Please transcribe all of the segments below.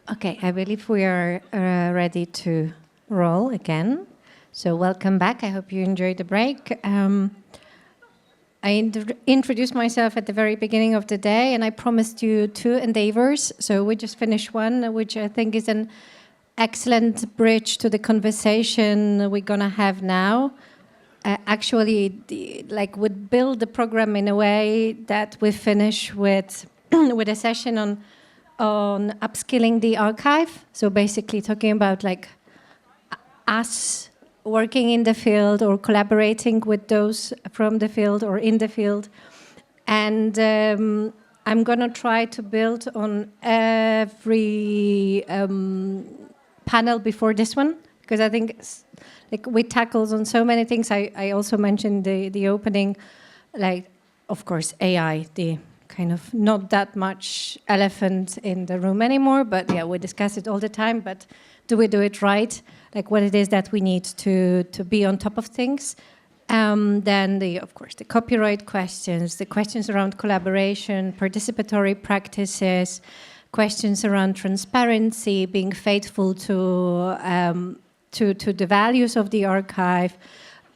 Okay, I believe we are ready to roll again. So welcome back. I hope you enjoyed the break. I introduced myself at the very beginning of the day, and I promised you 2 endeavors. So we just finished one, which I think is an excellent bridge to the conversation we're going to have now. We build the program in a way that we finish with with a session on upskilling the archive. So basically talking about us working in the field or collaborating with those from the field or in the field. And I'm going to try to build on every panel before this one, because I think we tackled on so many things. I also mentioned the opening, of course, AI, the kind of not that much elephant in the room anymore, but yeah, we discuss it all the time, but do we do it right? What it is that we need to be on top of things. Then, of course, the copyright questions, the questions around collaboration, participatory practices, questions around transparency, being faithful to the values of the archive,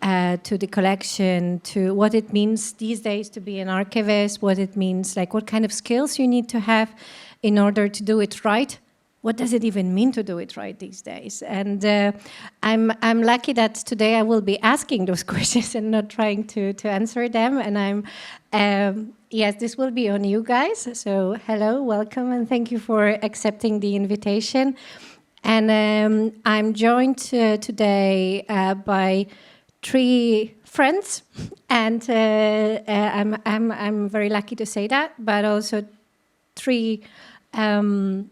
to the collection, to what it means these days to be an archivist, what it means, what kind of skills you need to have in order to do it right. What does it even mean to do it right these days? And I'm lucky that today I will be asking those questions and not trying to answer them. And yes, this will be on you guys. So hello, welcome, and thank you for accepting the invitation. And I'm joined today by 3 friends, and I'm very lucky to say that, but also 3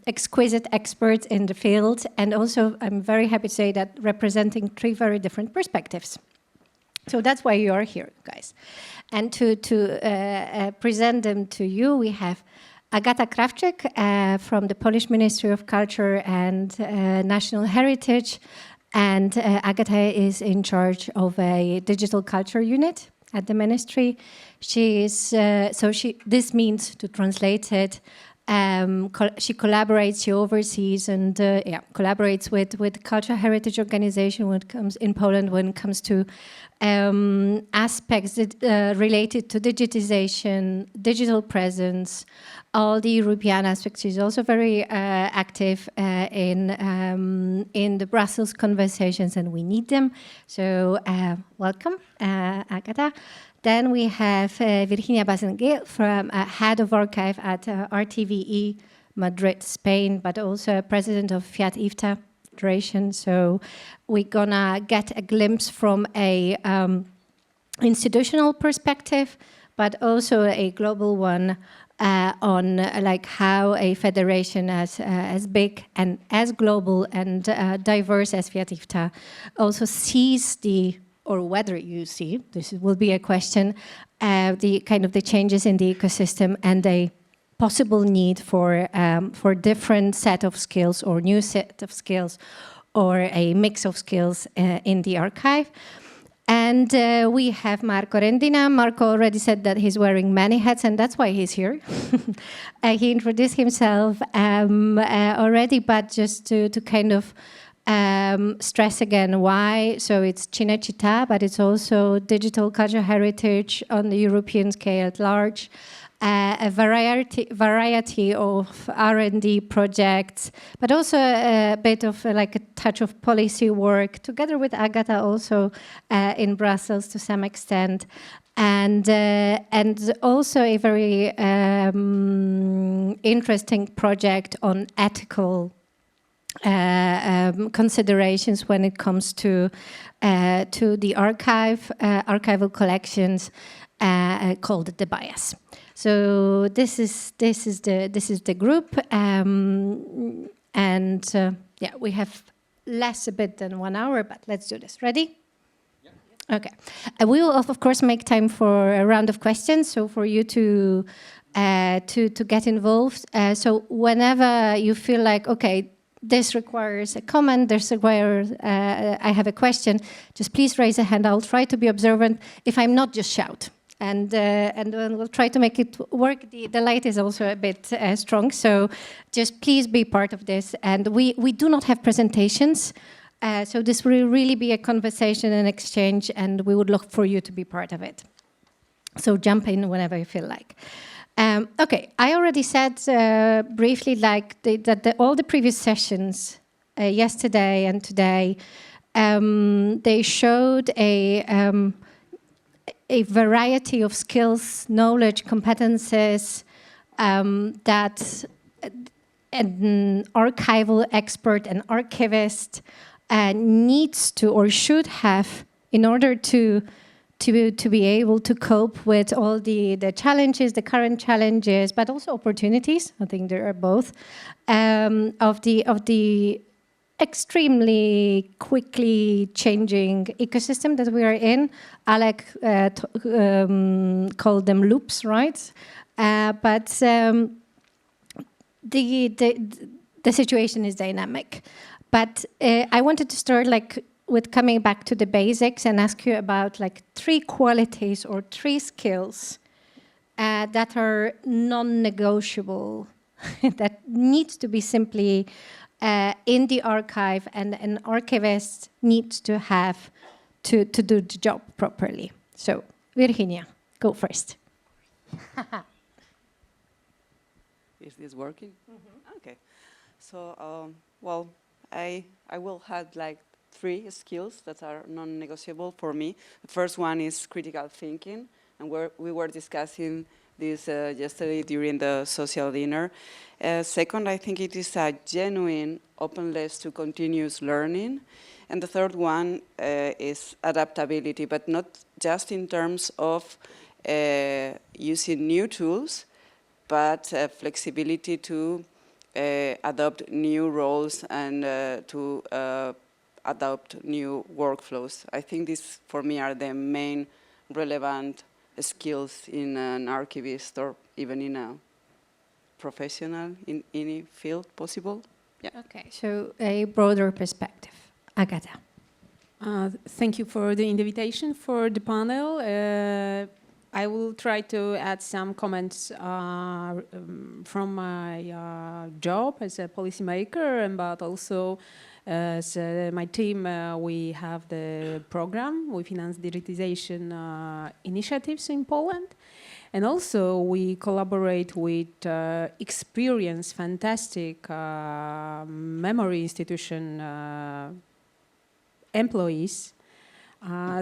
exquisite experts in the field, and also I'm very happy to say that representing 3 very different perspectives. So that's why you are here, guys. And to present them to you, we have Agata Krawczyk from the Polish Ministry of Culture and National Heritage. And Agata is in charge of a digital culture unit at the ministry. This means, to translate it, she collaborates, she oversees, and collaborates with cultural heritage organization when it comes in Poland when it comes to aspects related to digitization, digital presence, all the European aspects. She's also very active in the Brussels conversations, and we need them. So welcome, Agata. Then we have Virginia Bazan-Gil, from head of archive at RTVE Madrid, Spain, but also president of FIAT IFTA Federation. So we're gonna get a glimpse from a institutional perspective, but also a global one on how a federation as big and as global and diverse as FIAT IFTA also sees or whether you see, this will be a question, the changes in the ecosystem and a possible need for different set of skills or new set of skills or a mix of skills in the archive. And we have Marco Rendina. Marco already said that he's wearing many hats, and that's why he's here. He introduced himself already, but just to kind of stress again why. So it's Cinecittà, but it's also digital cultural heritage on the European scale at large. A variety of R&D projects, but also a bit of a touch of policy work, together with Agata also in Brussels to some extent, and also a very interesting project on ethical considerations when it comes to the archival collections called the bias. So this is the group, and we have a bit than 1 hour, but let's do this. Ready? Yeah. Okay. We will of course make time for a round of questions. So for you to get involved. So whenever you feel like okay, this requires a comment, this requires I have a question, just please raise a hand. I'll try to be observant. If I'm not, just shout. And then we'll try to make it work. The light is also a bit strong, so just please be part of this. And we do not have presentations, so this will really be a conversation and exchange, and we would look for you to be part of it. So jump in whenever you feel like. Okay, I already said briefly that all the previous sessions yesterday and today, they showed a variety of skills, knowledge, competences that an archival expert, an archivist needs to or should have in order to be able to cope with all the challenges, the current challenges, but also opportunities. I think there are both of the extremely quickly changing ecosystem that we are in. Alec called them loops, right? But the situation is dynamic. But I wanted to start with coming back to the basics and ask you about 3 qualities or 3 skills that are non-negotiable, that needs to be simply in the archive, and an archivist needs to have to do the job properly. So, Virginia, go first. Is this working? Mm-hmm. Okay. So, well, I will have 3 skills that are non-negotiable for me. The first one is critical thinking, and we were discussing this yesterday during the social dinner. Second, I think it is a genuine openness to continuous learning. And the third one is adaptability, but not just in terms of using new tools, but flexibility to adopt new roles and to adopt new workflows. I think these, for me, are the main relevant skills in an archivist or even in a professional in any field possible. Yeah. Okay, so a broader perspective. Agata. Thank you for the invitation for the panel. I will try to add some comments from my job as a policymaker, but also as my team, we have the program. We finance digitization initiatives in Poland. And also we collaborate with experienced, fantastic memory institution employees.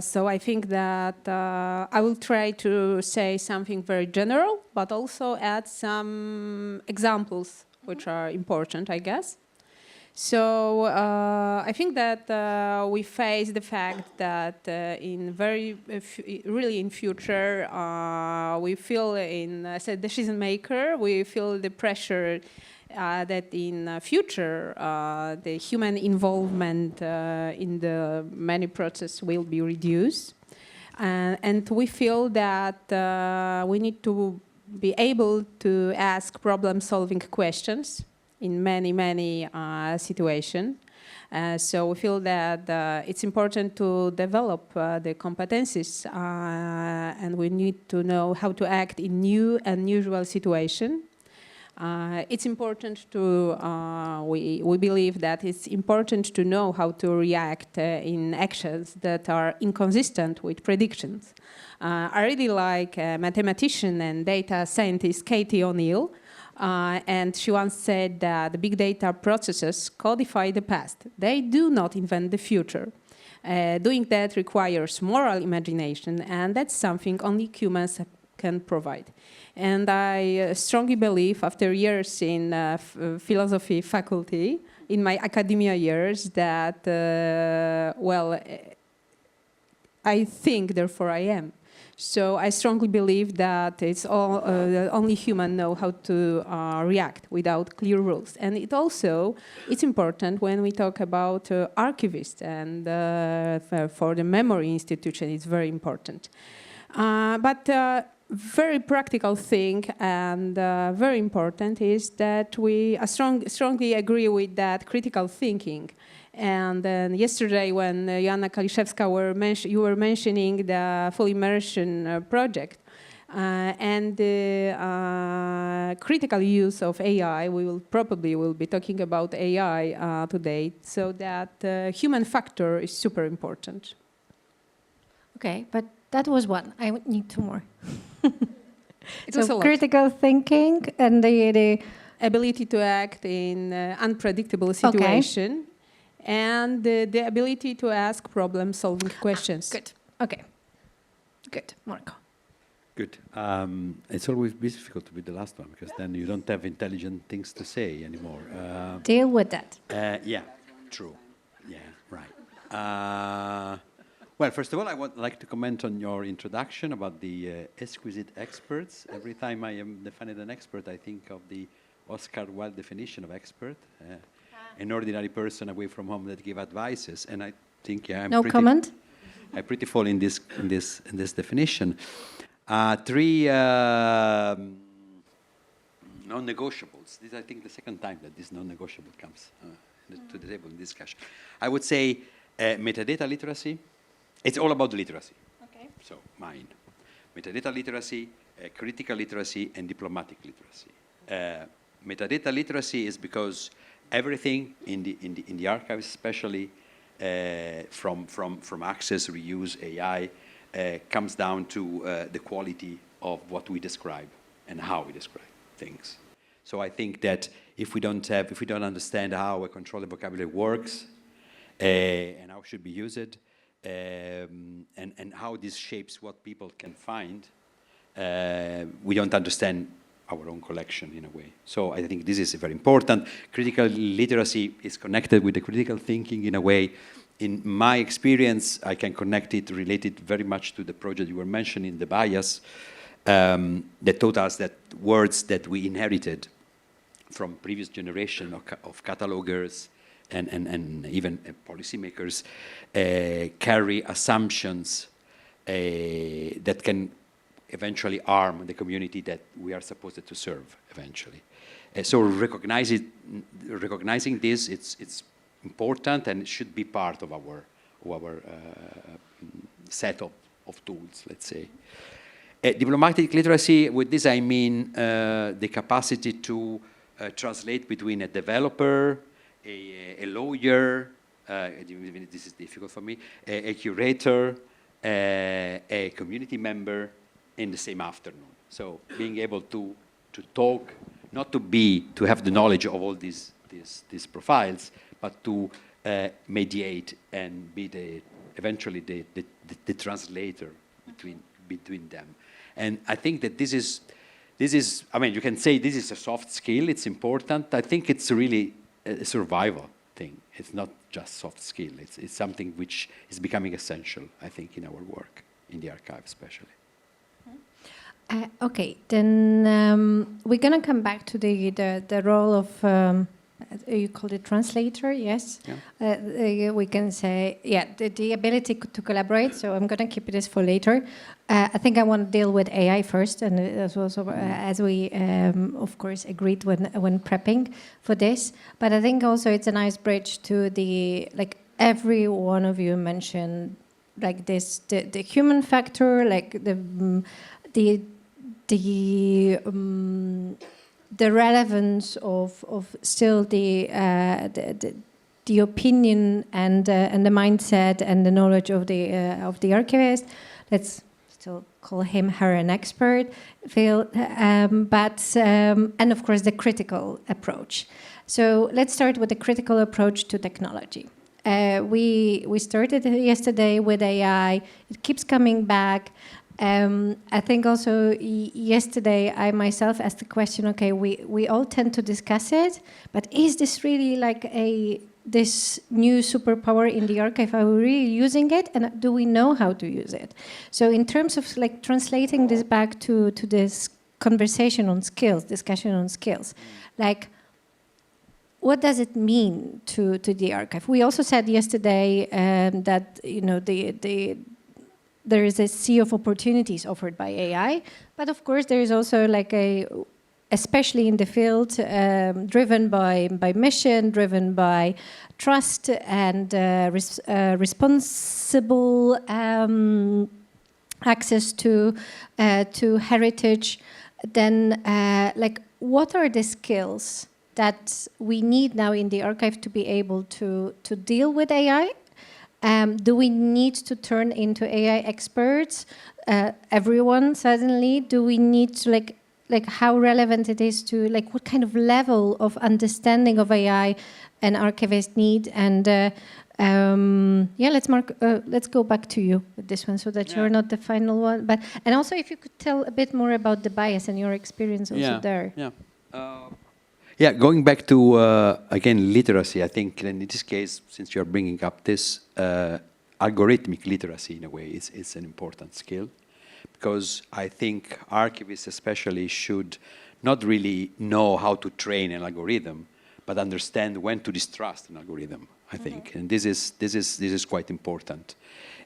So I think that I will try to say something very general, but also add some examples which are important, I guess. So I think that we face the fact that really in future, we feel as a decision maker, we feel the pressure that in future the human involvement in the many process will be reduced. And we feel that we need to be able to ask problem-solving questions in many situations. So we feel that it's important to develop the competencies and we need to know how to act in new and unusual situations. It's important to, we believe that it's important to know how to react in actions that are inconsistent with predictions. I really like mathematician and data scientist Katie O'Neill, and she once said that the big data processes codify the past. They do not invent the future. Doing that requires moral imagination, and that's something only humans can provide. And I strongly believe, after years in philosophy faculty, in my academia years, that, well, I think, therefore I am. So I strongly believe that it's all only humans know how to react without clear rules. And it's important when we talk about archivists, and for the memory institution, it's very important. But very practical thing and very important is that we strongly agree with that critical thinking. And then yesterday when Joanna Kaliszewska you were mentioning the full immersion project, and the critical use of AI. We will probably be talking about AI today, so that human factor is super important. Okay, but that was one. I would need two more. It was a lot. Critical thinking and the Ability to act in unpredictable situation, and the ability to ask problem-solving questions. Good. Okay. Good, Marco. Good. It's always difficult to be the last one because then you don't have intelligent things to say anymore. Deal with that. Yeah, true. Yeah, right. Well, first of all, I would like to comment on your introduction about the exquisite experts. Every time I am defined an expert, I think of the Oscar Wilde definition of expert, an ordinary person away from home that give advices. And I think, yeah, no comment. I pretty fall in this definition. Three non-negotiables. This is, I think, the second time that this non-negotiable comes to the table in discussion. I would say metadata literacy. It's all about literacy. Okay. So mine. Metadata literacy, critical literacy, and diplomatic literacy. Metadata literacy is because everything in the archives, especially from access, reuse, AI, comes down to the quality of what we describe and how we describe things. So I think that if we don't understand how a controlled vocabulary works and how it should be used, and how this shapes what people can find, we don't understand our own collection in a way. So I think this is very important. Critical literacy is connected with the critical thinking in a way. In my experience, I can connect it, relate it very much to the project you were mentioning, the bias, that taught us that words that we inherited from previous generation of catalogers and even policymakers carry assumptions that can eventually harm the community that we are supposed to serve eventually. So recognizing this, it's important and it should be part of our set of tools, let's say. Diplomatic literacy, with this I mean the capacity to translate between a developer, a lawyer, this is difficult for me, a curator, a community member in the same afternoon. So being able to talk, not to have the knowledge of all these profiles, but to mediate and be eventually the translator between them. And I think that this is, I mean, you can say this is a soft skill, it's important. I think it's really a survival thing. It's not just soft skill. It's something which is becoming essential, I think, in our work, in the archive especially. Okay, then we're going to come back to the role of, you call it translator, yes? Yeah. We can say, yeah, the ability to collaborate, so I'm going to keep this for later. I think I want to deal with AI first, and that's also, as we, of course, agreed when prepping for this. But I think also it's a nice bridge to like every one of you mentioned, like this, the human factor, like the relevance of still the opinion and the mindset and the knowledge of the archivist. Let's still call her an expert, Phil. But and of course the critical approach. So let's start with the critical approach to technology. We started yesterday with AI. It keeps coming back. I think also yesterday I myself asked the question, okay, we all tend to discuss it, but is this really like this new superpower in the archive? Are we really using it, and do we know how to use it? So in terms of like translating this back to this conversation on skills, discussion on skills, like what does it mean to the archive? We also said yesterday that, you know, there is a sea of opportunities offered by AI, but of course there is also like especially in the field, driven by mission, driven by trust and responsible access to heritage, then like what are the skills that we need now in the archive to be able to deal with AI? Do we need to turn into AI experts? Everyone suddenly? Do we need to like how relevant it is to like what kind of level of understanding of AI an archivist need? And yeah, let's go back to you with this one so that you're not the final one. But and also if you could tell a bit more about the bias and your experience also there. Yeah, going back to, again, literacy, I think in this case, since you're bringing up this, algorithmic literacy in a way is an important skill, because I think archivists especially should not really know how to train an algorithm, but understand when to distrust an algorithm, I think. And this is quite important.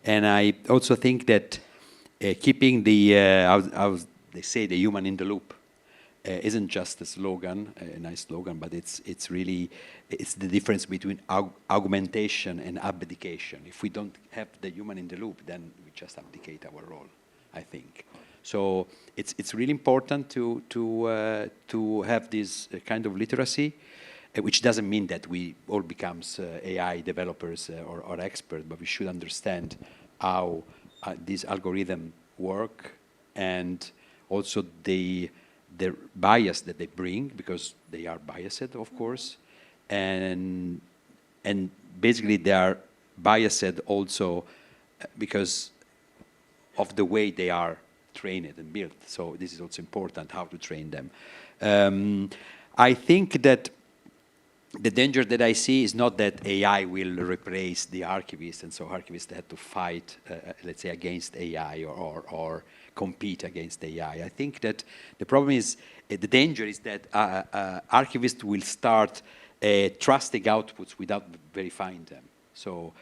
And I also think that keeping the, how they say, the human in the loop, isn't just a slogan, a nice slogan, but it's really, it's the difference between augmentation and abdication. If we don't have the human in the loop, then we just abdicate our role, I think. So it's really important to have this kind of literacy, which doesn't mean that we all becomes AI developers or experts, but we should understand how these algorithms work, and also the bias that they bring, because they are biased, of course, and basically they are biased also because of the way they are trained and built. So this is also important, how to train them. I think that the danger that I see is not that AI will replace the archivists, and so archivists have to fight, let's say, against AI or compete against AI. I think that the problem is, the danger is that archivists will start trusting outputs without verifying them. So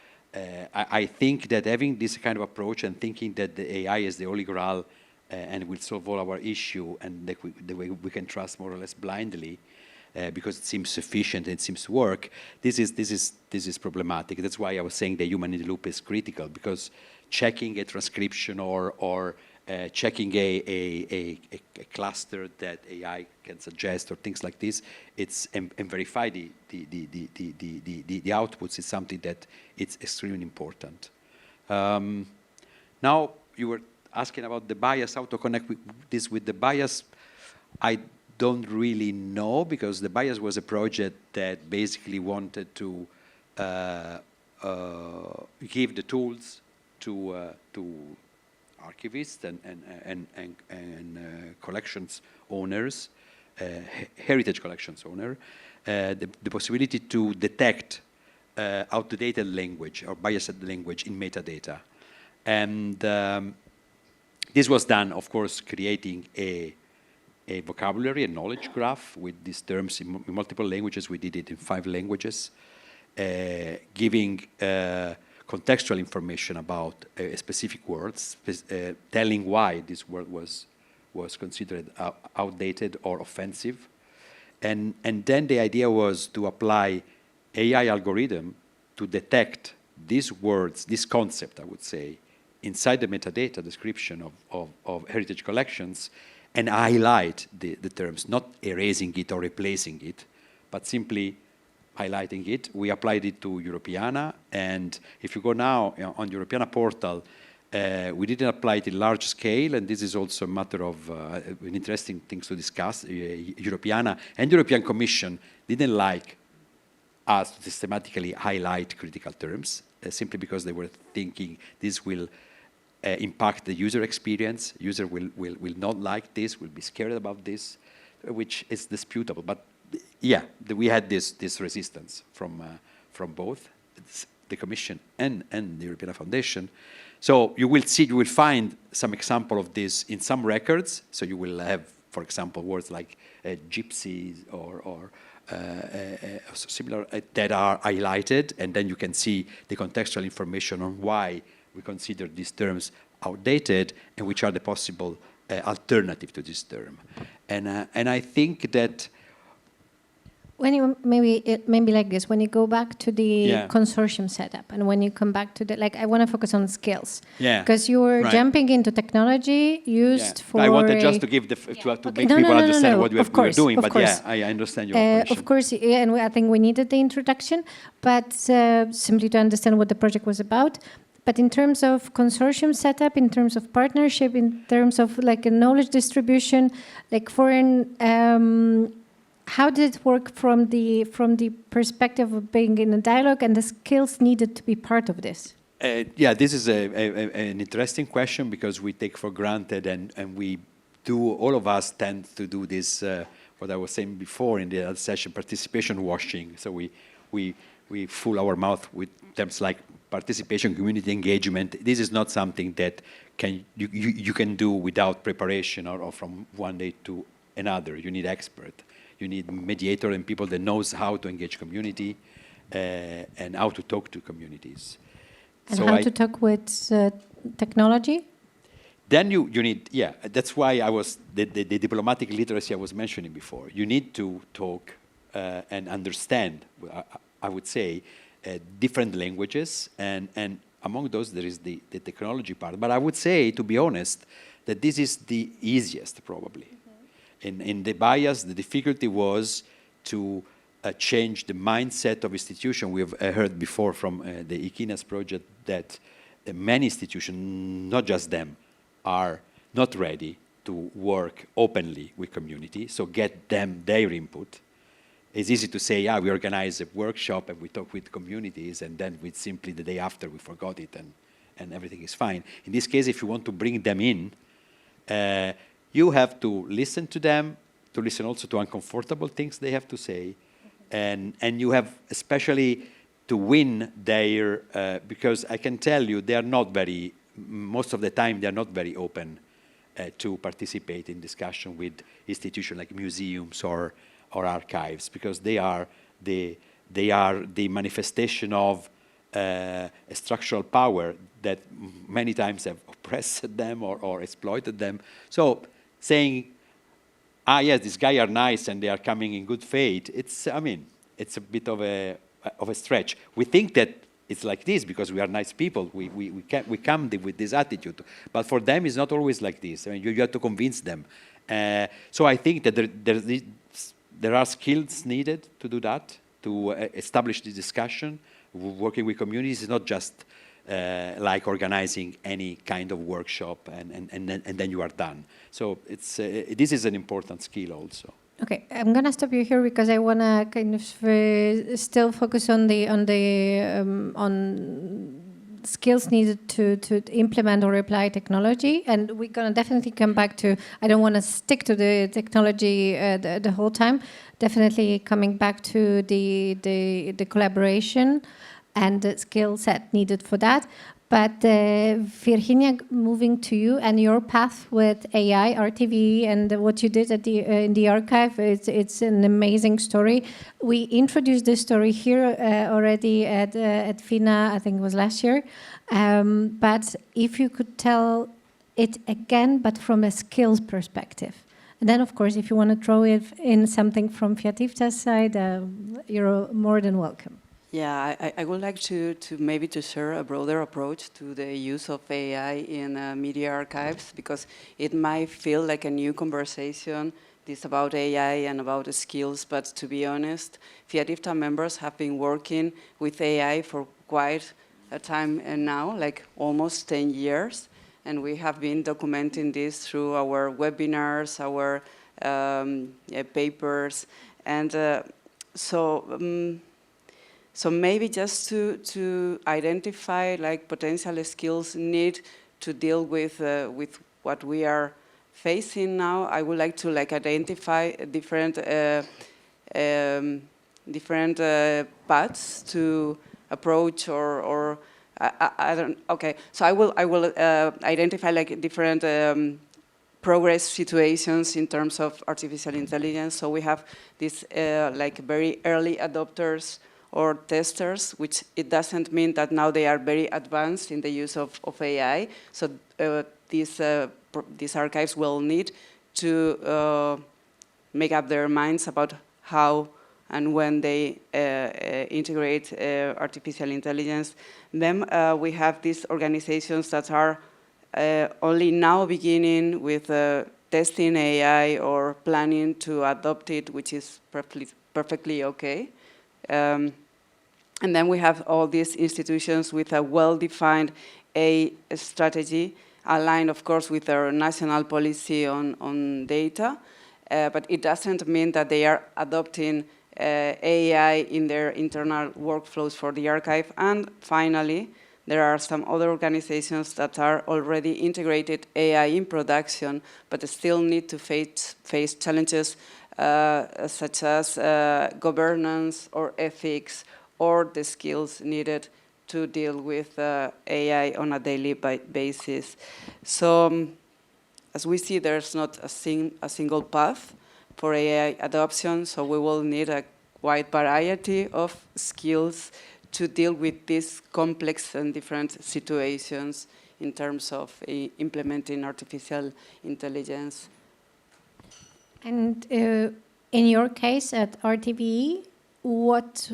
I think that having this kind of approach and thinking that the AI is the holy grail and will solve all our issue, and that the way we can trust more or less blindly, because it seems sufficient and it seems to work, this is problematic. That's why I was saying the human in the loop is critical, because checking a transcription or checking a cluster that AI can suggest or things like this, and verify the outputs is something that it's extremely important. Now you were asking about the bias, how to connect this with the bias. I don't really know, because the bias was a project that basically wanted to give the tools to archivists and collections owners, heritage collections owner, the possibility to detect outdated language or biased language in metadata. And this was done, of course, creating a vocabulary, a knowledge graph with these terms in multiple languages. We did it in 5 languages, giving contextual information about specific words, telling why this word was considered outdated or offensive. And then the idea was to apply AI algorithm to detect these words, this concept, I would say, inside the metadata description of heritage collections, and highlight the terms, not erasing it or replacing it, but simply highlighting it. We applied it to Europeana, and if you go now on Europeana portal, we didn't apply it in large scale, and this is also a matter of an interesting things to discuss. Europeana and European Commission didn't like us to systematically highlight critical terms, simply because they were thinking this will impact the user experience. User will not like this, will be scared about this, which is disputable. But yeah, we had this resistance from both the Commission and the European Foundation. So you will find some example of this in some records. So you will have, for example, words like gypsies or similar that are highlighted, and then you can see the contextual information on why we consider these terms outdated and which are the possible alternative to this term. And I think that when you maybe like this, when you go back to the Yeah. consortium setup, and when you come back to the, like, I want to focus on skills. Yeah. Because you were Right. jumping into technology used for. I wanted just a- to give to Okay. make No, people no, understand what we of were course, doing. of But course. yeah, I understand your question. Of course, yeah, and I think we needed the introduction, but simply to understand what the project was about. But in terms of consortium setup, in terms of partnership, in terms of like a knowledge distribution, like foreign, how did it work from the perspective of being in a dialogue and the skills needed to be part of this? Yeah, this is an interesting question because we take for granted and we do, all of us tend to do this, what I was saying before in the other session, participation washing. So we fill our mouth with terms like participation, community engagement. This is not something that you can do without preparation or from one day to another. You need expert. You need mediator and people that knows how to engage community and how to talk to communities. And so how to talk with technology? Then you need, yeah, that's why I was, the diplomatic literacy I was mentioning before. You need to talk and understand, I would say, different languages, and among those there is the technology part. But I would say, to be honest, that this is the easiest probably. In the bias, the difficulty was to change the mindset of institutions. We've heard before from the Ikinas project that many institutions, not just them, are not ready to work openly with community, so get them their input. It's easy to say, yeah, we organize a workshop and we talk with communities, and then we simply, the day after, we forgot it and everything is fine. In this case, if you want to bring them in, you have to listen to them, to listen also to uncomfortable things they have to say, and you have especially to win their, because I can tell you, they are not very, most of the time, they are not very open to participate in discussion with institutions like museums or archives, because they are the manifestation of a structural power that many times have oppressed them or exploited them. So saying, yes, these guys are nice and they are coming in good faith, it's a bit of a stretch. We think that it's like this because we are nice people. We come with this attitude, but for them it's not always like this. I mean, you have to convince them. So I think that there are skills needed to do that, to establish the discussion. Working with communities is not just like organizing any kind of workshop and then you are done. So this is an important skill also. Okay, I'm gonna stop you here because I wanna kind of still focus on skills needed to implement or apply technology, and we're gonna definitely come back to. I don't want to stick to the technology the whole time. Definitely coming back to the collaboration and the skill set needed for that. But Virginia, moving to you and your path with AI, RTV, and what you did at in the archive, it's an amazing story. We introduced this story here already at FINA, I think it was last year. But if you could tell it again, but from a skills perspective. And then, of course, if you want to throw in something from FIAT-IFTA's side, you're more than welcome. Yeah, I would like to maybe to share a broader approach to the use of AI in media archives, because it might feel like a new conversation, this about AI and about the skills, but to be honest, FIAT-IFTA members have been working with AI for quite a time now, like almost 10 years, and we have been documenting this through our webinars, our papers, and so maybe just to identify like potential skills need to deal with what we are facing now, I would like to like identify different paths to approach or I don't. Okay, so I will identify like different progress situations in terms of artificial intelligence. So we have these like very early adopters or testers, which it doesn't mean that now they are very advanced in the use of AI. So these archives will need to make up their minds about how and when they integrate artificial intelligence, then we have these organizations that are only now beginning with testing AI or planning to adopt it, which is perfectly okay. And then we have all these institutions with a well-defined AI strategy, aligned, of course, with our national policy on data. But it doesn't mean that they are adopting AI in their internal workflows for the archive. And finally, there are some other organizations that are already integrated AI in production, but still need to face challenges such as governance or ethics or the skills needed to deal with AI on a daily basis. So as we see, there's not a single path for AI adoption, so we will need a wide variety of skills to deal with these complex and different situations in terms of implementing artificial intelligence. And in your case at RTVE, what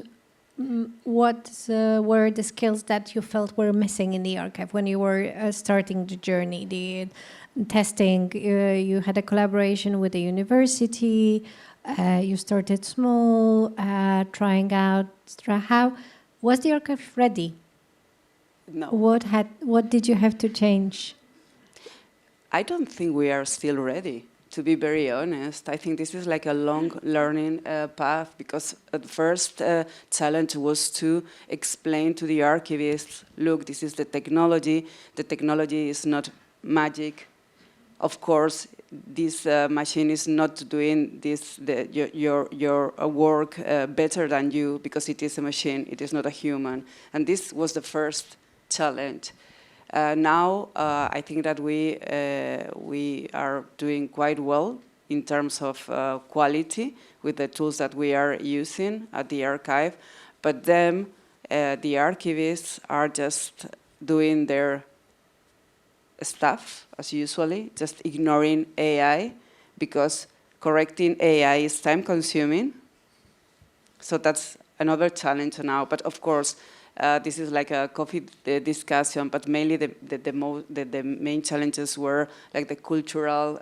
were the skills that you felt were missing in the archive when you were starting the journey, the testing? You had a collaboration with the university, you started small, trying out. How was the archive ready? No. What did you have to change? I don't think we are still ready, to be very honest. I think this is like a long learning path, because the first challenge was to explain to the archivists, look, this is the technology. The technology is not magic. Of course, this machine is not doing your work better than you, because it is a machine, it is not a human. And this was the first challenge. Now, I think that we are doing quite well in terms of quality with the tools that we are using at the archive. But then the archivists are just doing their stuff, as usually, just ignoring AI, because correcting AI is time-consuming. So that's another challenge now. But of course, this is like a coffee discussion, but mainly the main challenges were like the cultural,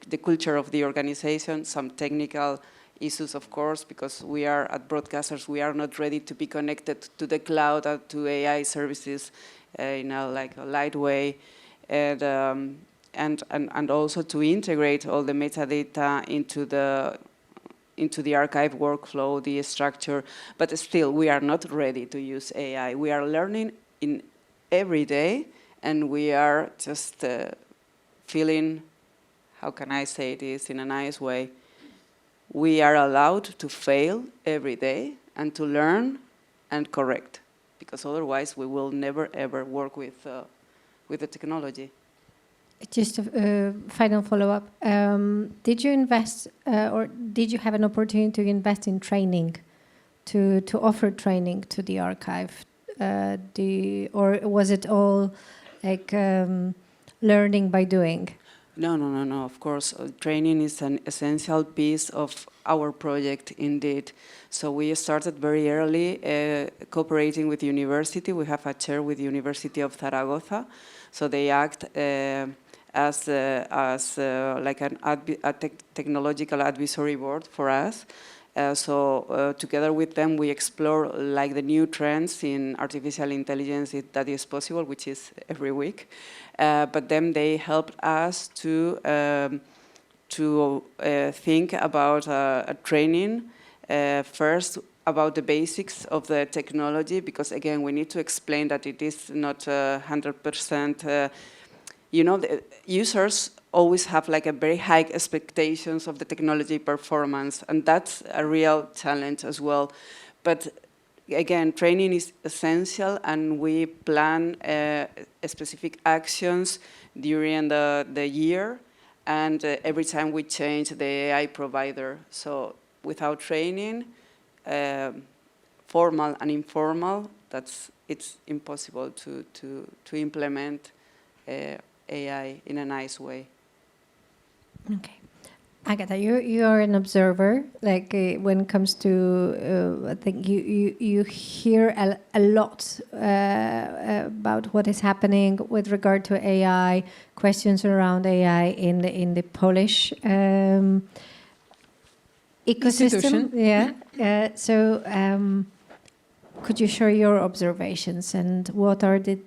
the culture of the organization, some technical issues, of course, because we are at broadcasters, we are not ready to be connected to the cloud or to AI services in a light way, and also to integrate all the metadata into the archive workflow, the structure. But still, we are not ready to use AI. We are learning in every day, and we are just feeling, how can I say this in a nice way? We are allowed to fail every day and to learn and correct, because otherwise we will never ever work with the technology. Just a final follow-up. Did you invest or did you have an opportunity to invest in training, to offer training to the archive? Or was it all like learning by doing? No. Of course, training is an essential piece of our project, indeed. So we started very early cooperating with university. We have a chair with the University of Zaragoza. So they act as like a technological advisory board for us. So together with them, we explore like the new trends in artificial intelligence that is possible, which is every week. But then they helped us to think about a training, first about the basics of the technology, because again, we need to explain that it is not 100%, the users always have like a very high expectations of the technology performance, and that's a real challenge as well. But again, training is essential, and we plan specific actions during the year, and every time we change the AI provider. So without training, formal and informal, it's impossible to implement AI in a nice way. Okay. Agata, you are an observer. Like when it comes to, I think you hear a lot about what is happening with regard to AI, questions around AI in the Polish ecosystem. Institution. Yeah. Could you share your observations and what are the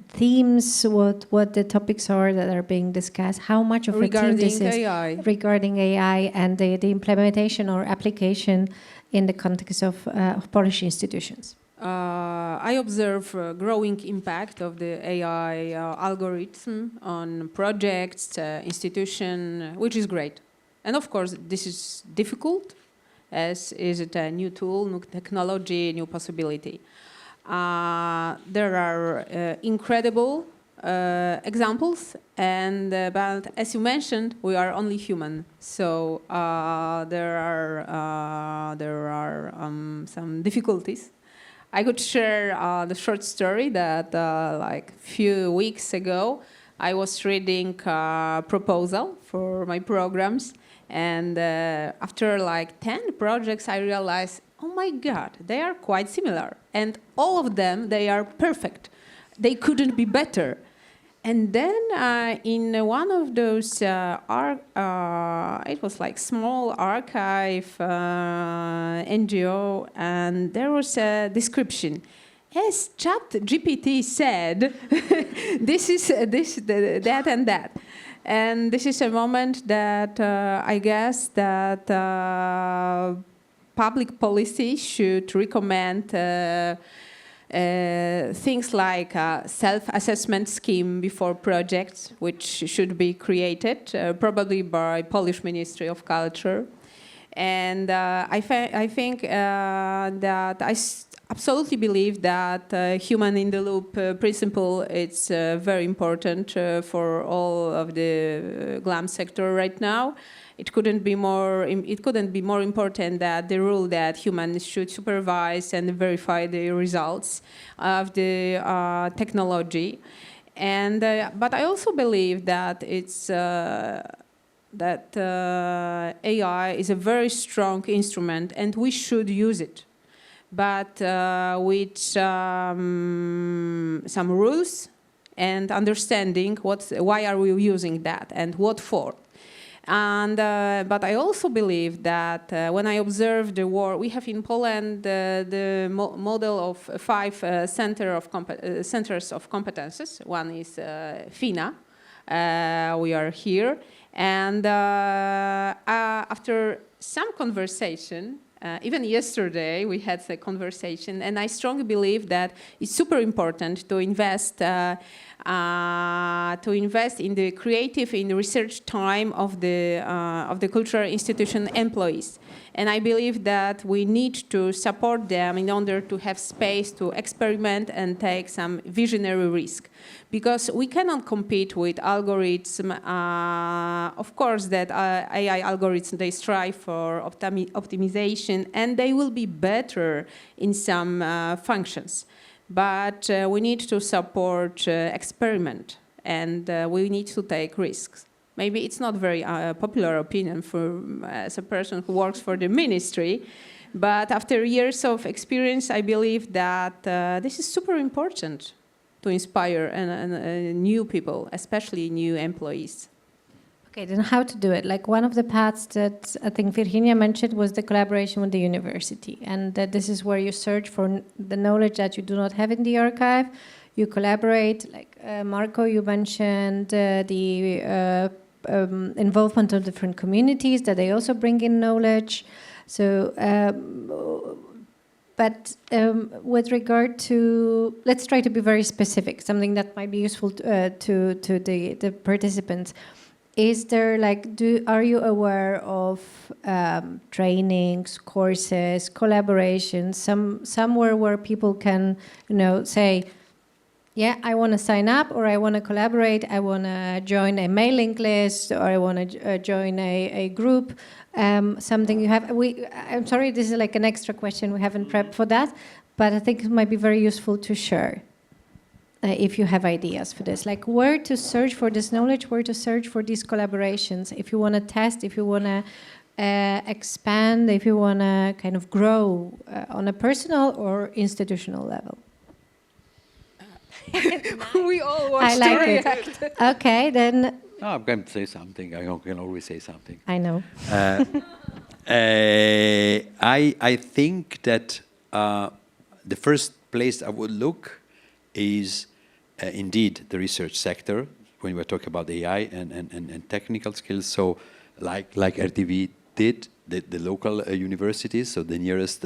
themes, what the topics are that are being discussed, how much of Regarding a theme this is AI. regarding AI and the implementation or application in the context of Polish institutions? I observe growing impact of the AI algorithm on projects, institution, which is great. And of course, this is difficult, as is it a new tool, new technology, new possibility. There are incredible examples, and but as you mentioned, we are only human. So there are some difficulties. I could share the short story that like few weeks ago, I was reading a proposal for my programs, and after like 10 projects, I realized, oh my God, they are quite similar. And all of them, they are perfect. They couldn't be better. And then in one of those, it was like small archive NGO, and there was a description. As ChatGPT said, this is that and that. And this is a moment that I guess that public policy should recommend things like a self-assessment scheme before projects, which should be created, probably by Polish Ministry of Culture. And I think that I absolutely believe that human in the loop principle is very important for all of the GLAM sector right now. It couldn't be more important that the rule that humans should supervise and verify the results of the technology. And but I also believe that it's AI is a very strong instrument, and we should use it, but with some rules and understanding why are we using that and what for. And but I also believe that when I observe the work, we have in Poland the model of 5 centers of competences. One is FINA. We are here, and after some conversation, even yesterday we had a conversation, and I strongly believe that it's super important to invest in the creative, in the research time of the cultural institution employees. And I believe that we need to support them in order to have space to experiment and take some visionary risk. Because we cannot compete with algorithms. Of course, that AI algorithms, they strive for optimization, and they will be better in some functions. But we need to support experiment, and we need to take risks. Maybe it's not very popular opinion as a person who works for the ministry, but after years of experience, I believe that this is super important to inspire new people, especially new employees. Okay, then how to do it? Like one of the paths that I think Virginia mentioned was the collaboration with the university, and that this is where you search for the knowledge that you do not have in the archive. You collaborate, like Marco, you mentioned the involvement of different communities, that they also bring in knowledge. So, but with regard to, let's try to be very specific, something that might be useful to the participants. Is there are you aware of trainings, courses, collaborations, somewhere where people can, say, yeah, I want to sign up, or I want to collaborate, I want to join a mailing list, or I want to join a group, something you have. I'm sorry, this is like an extra question, we haven't prepped for that, but I think it might be very useful to share. if you have ideas for this, like where to search for this knowledge, where to search for these collaborations, if you want to test, if you want to expand, if you want to kind of grow on a personal or institutional level. We all want I to like react. it. Okay, then. No, I'm going to say something. I can always say something. I know. I think that the first place I would look is indeed the research sector when we're talking about AI and technical skills. So like RTV did, the local universities, so the nearest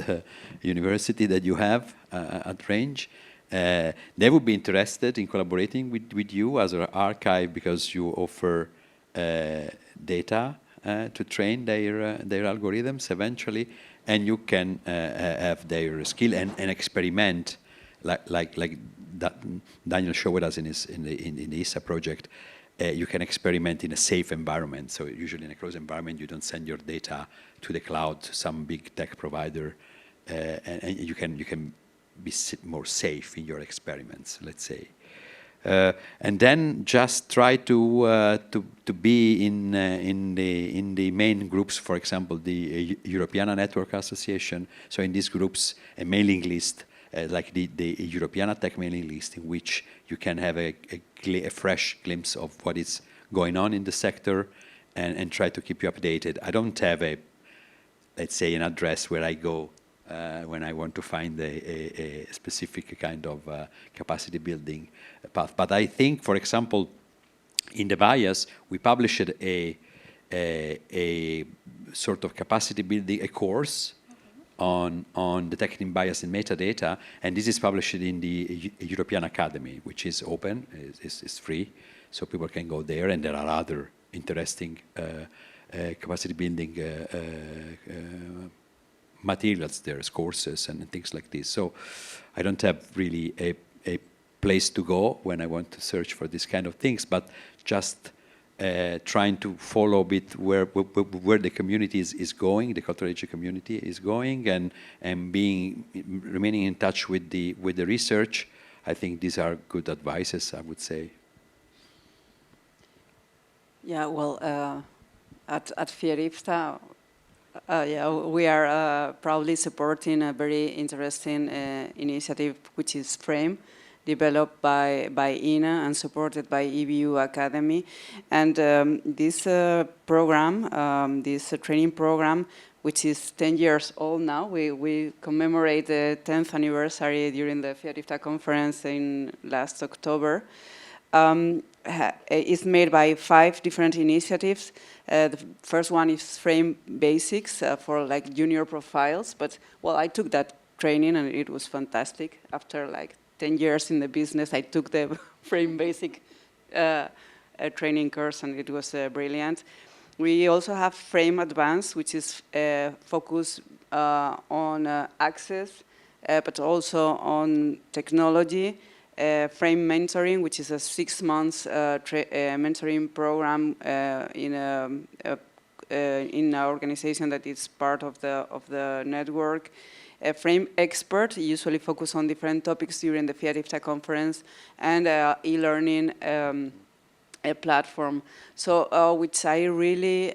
university that you have at range, they would be interested in collaborating with you as an archive because you offer data to train their algorithms eventually, and you can have their skill and experiment like that Daniel showed us in the ISA project. You can experiment in a safe environment. So usually in a closed environment, you don't send your data to the cloud, to some big tech provider, and you can be more safe in your experiments, let's say. And then just try to be in the main groups. For example, the Europeana Network Association. So in these groups, a mailing list like the Europeana Tech mailing list, in which you can have a fresh glimpse of what is going on in the sector, and try to keep you updated. I don't have let's say, an address where I go when I want to find a specific kind of capacity building path. But I think, for example, in the bias, we published a sort of capacity building, a course on detecting bias in metadata, and this is published in the European Academy, which is open, is free, so people can go there, and there are other interesting capacity building materials there, courses and things like this. So I don't have really a place to go when I want to search for these kind of things, but just trying to follow a bit where the community is going, the cultural community is going, and remaining in touch with the research. I think these are good advices, I would say. Yeah, well, at IFTA, yeah, we are proudly supporting a very interesting initiative, which is Frame, developed by INA and supported by EBU Academy. And this program, this training program, which is 10 years old now, we commemorate the 10th anniversary during the FIAT conference in last October. It's made by 5 different initiatives. The first one is Frame Basics for like junior profiles. But, well, I took that training and it was fantastic. After like 10 years in the business, I took the Frame Basic training course, and it was brilliant. We also have Frame Advanced, which is focused on access, but also on technology. Frame Mentoring, which is a 6 months mentoring program in our organization that is part of the network. Frame Expert usually focus on different topics during the FIAT conference, and e-learning a platform. So which I really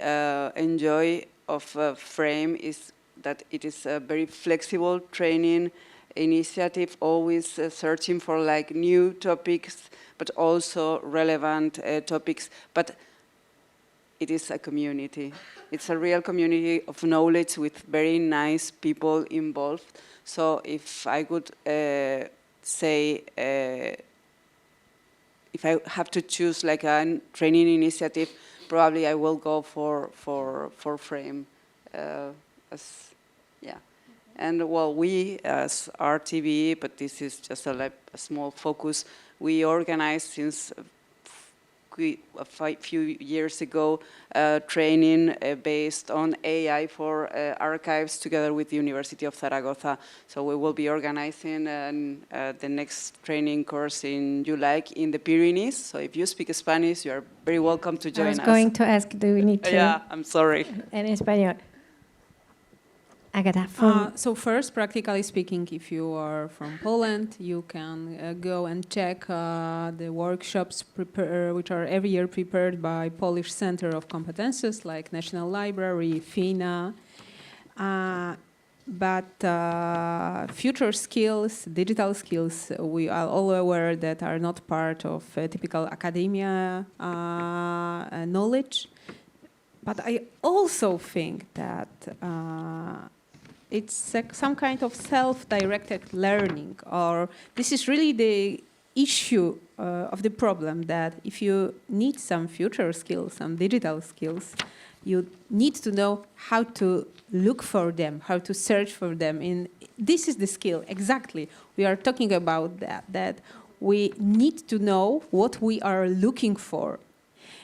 enjoy of Frame is that it is a very flexible training initiative, always searching for like new topics, but also relevant topics. But it is a community. It's a real community of knowledge with very nice people involved. So if I could say, if I have to choose like a training initiative, probably I will go for Frame. Yeah. And well, we as RTV, but this is just a small focus, we organized since a few years ago training based on AI for archives together with the University of Zaragoza. So we will be organizing the next training course in July in the Pyrenees. So if you speak Spanish, you are very welcome to join us. I was going to ask, do we need to? Yeah, I'm sorry. En español. Agata, So first, practically speaking, if you are from Poland, you can go and check the workshops which are every year prepared by Polish Center of Competences, like National Library, FINA. But future skills, digital skills, we are all aware that are not part of typical academia knowledge. But I also think that it's some kind of self-directed learning, or this is really the issue of the problem, that if you need some future skills, some digital skills, you need to know how to look for them, how to search for them. And this is the skill, exactly. We are talking about that we need to know what we are looking for.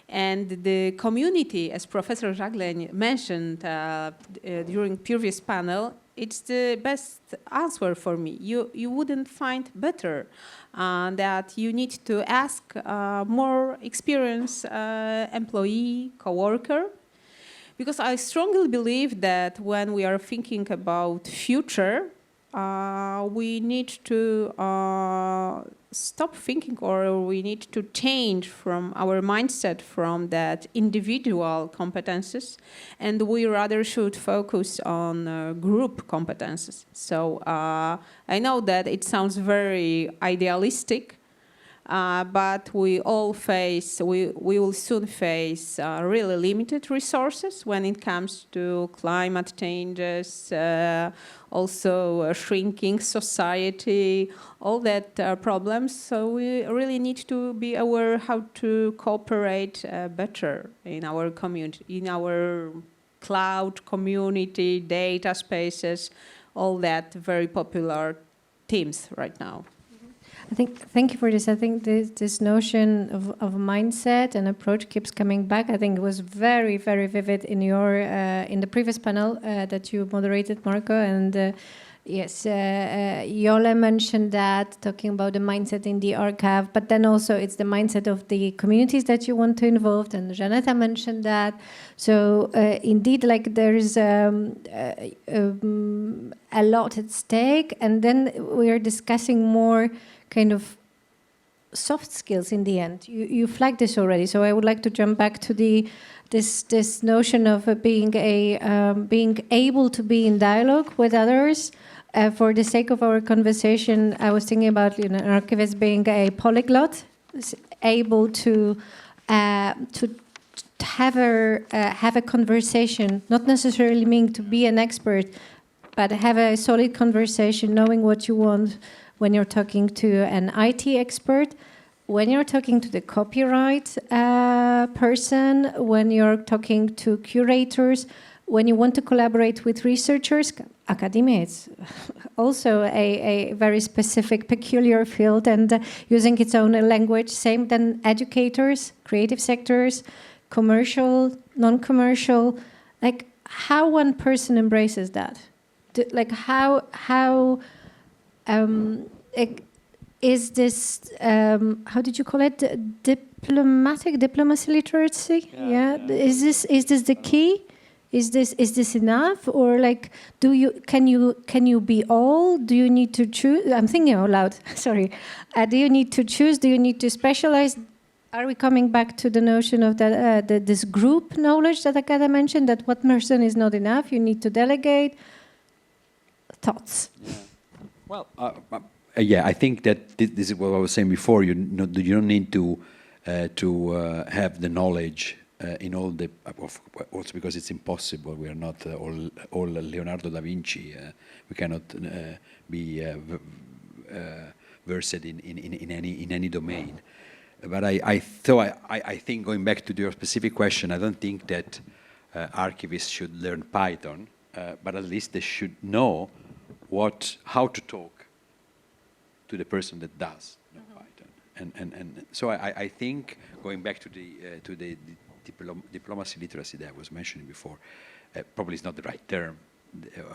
And the community, as Professor Żagle mentioned during previous panel, it's the best answer for me. You wouldn't find better that you need to ask more experienced employee, coworker, because I strongly believe that when we are thinking about future, we need to stop thinking, or we need to change from our mindset from that individual competences, and we rather should focus on group competences. So I know that it sounds very idealistic, but we will soon face really limited resources when it comes to climate changes, also a shrinking society, all that problems. So we really need to be aware how to cooperate better in our community, in our cloud community, data spaces, all that very popular themes right now. Thank you for this. I think this notion of mindset and approach keeps coming back. I think it was very, very vivid in your in the previous panel that you moderated, Marco. And yes, Jole mentioned that, talking about the mindset in the archive, but then also it's the mindset of the communities that you want to involve. And Janeta mentioned that. So indeed, like there is a lot at stake. And then we are discussing more kind of soft skills in the end. You flagged this already, so I would like to jump back to this notion of being able to be in dialogue with others. For the sake of our conversation, I was thinking about an archivist being a polyglot, able to have a conversation, not necessarily meaning to be an expert, but have a solid conversation, knowing what you want. When you're talking to an IT expert, when you're talking to the copyright person, when you're talking to curators, when you want to collaborate with researchers, academia is also a very specific, peculiar field, and using its own language. Same than educators, creative sectors, commercial, non-commercial. Like how one person embraces that, like how. Is this how did you call it? Diplomacy literacy? Yeah. Is this the key? Is this enough, or like can you be all? Do you need to choose? I'm thinking out loud. Sorry. Do you need to choose? Do you need to specialize? Are we coming back to the notion of that this group knowledge that Agata mentioned? That one person is not enough. You need to delegate. Thoughts. Yeah. Well, I think that this is what I was saying before. You don't need to have the knowledge in all the. Also because it's impossible. We are not all Leonardo da Vinci. We cannot be versed in any domain. But I think, going back to your specific question, I don't think that archivists should learn Python, but at least they should know how to talk to the person that does know Python. And so I think, going back to the diplomacy literacy that I was mentioning before, probably is not the right term.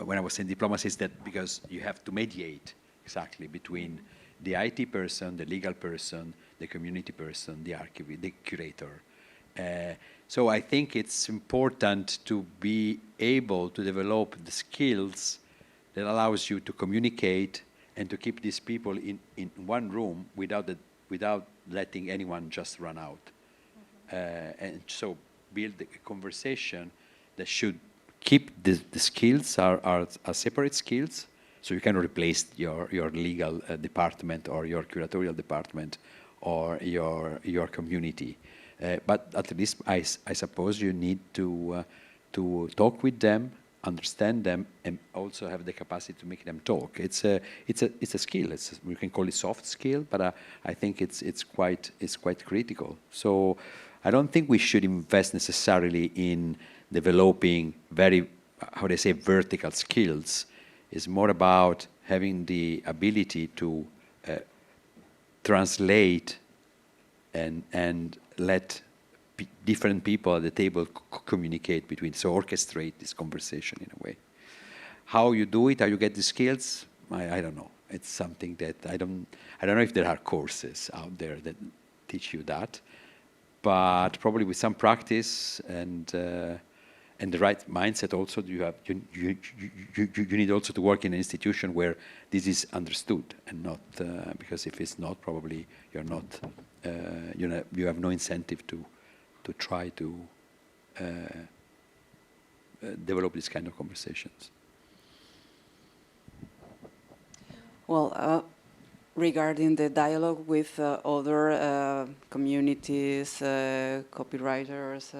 When I was saying diplomacy, is that because you have to mediate exactly between the IT person, the legal person, the community person, the archivist, the curator, So I think it's important to be able to develop the skills that allows you to communicate and to keep these people in one room without letting anyone just run out. And so build a conversation that should keep the skills are separate skills, so you can replace your legal department or your curatorial department or your community. But at least I suppose you need to talk with them, understand them, and also have the capacity to make them talk. It's a skill. We can call it soft skill, but I think it's quite critical. So I don't think we should invest necessarily in developing very, how do I say, vertical skills. It's more about having the ability to translate and let different people at the table communicate between, so orchestrate this conversation in a way. How you do it, how you get the skills, I don't know. It's something that I don't know if there are courses out there that teach you that, but probably with some practice and the right mindset also, you need also to work in an institution where this is understood and not, because if it's not, probably you're not, you have no incentive to try to develop this kind of conversations. Well, regarding the dialogue with other communities, copywriters,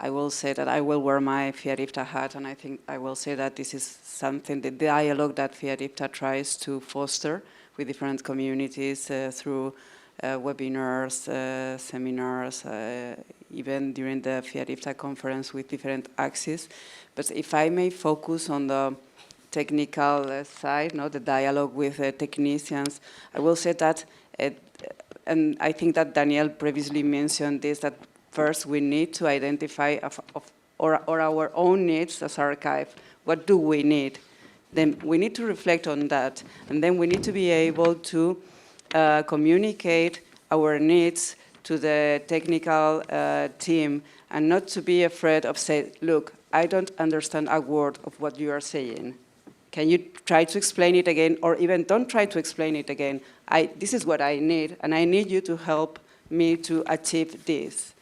I will say that I will wear my FIAT hat, and I think I will say that this is something, the dialogue that FIAT tries to foster with different communities through webinars, seminars, even during the FIAT conference with different axes. But if I may focus on the technical side, the dialogue with technicians, I will say that, and I think that Daniel previously mentioned this, that first we need to identify our own needs as archive. What do we need? Then we need to reflect on that, and then we need to be able to communicate our needs to the technical team, and not to be afraid of saying, look, I don't understand a word of what you are saying. Can you try to explain it again, or even don't try to explain it again? This is what I need, and I need you to help me to achieve this.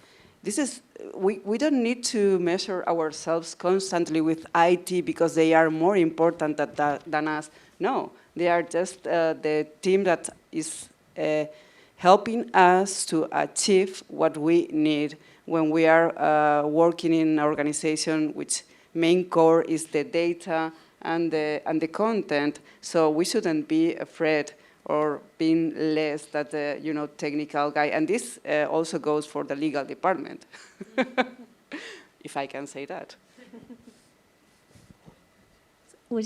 We don't need to measure ourselves constantly with IT because they are more important than us. No, they are just the team that is helping us to achieve what we need when we are working in an organization which main core is the data and the content. So we shouldn't be afraid or being less that the technical guy. And this also goes for the legal department, if I can say that.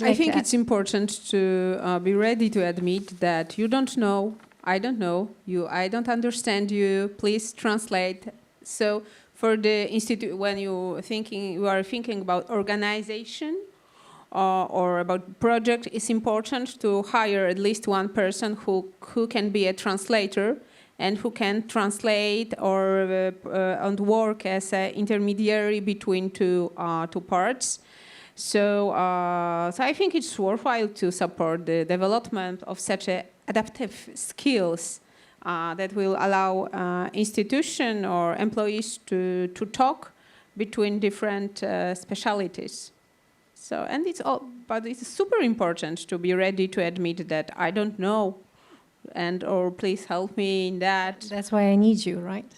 I think it's important to be ready to admit that you don't know, I don't know, I don't understand you, please translate. So for the institute, when you are thinking about organization or about project, it's important to hire at least one person who can be a translator and who can translate or and work as an intermediary between two parts. So I think it's worthwhile to support the development of such adaptive skills that will allow institution or employees to talk between different specialities. So, and but it's super important to be ready to admit that I don't know, or please help me in that. That's why I need you, right?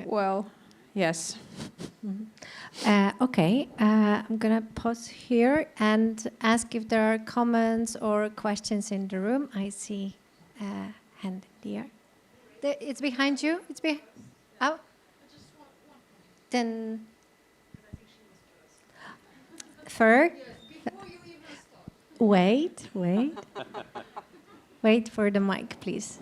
Well, yes. Mm-hmm. Okay, I'm gonna pause here and ask if there are comments or questions in the room. I see a hand in the air. It's behind you. It's behind. Oh. Then. Fur. Wait. Wait for the mic, please.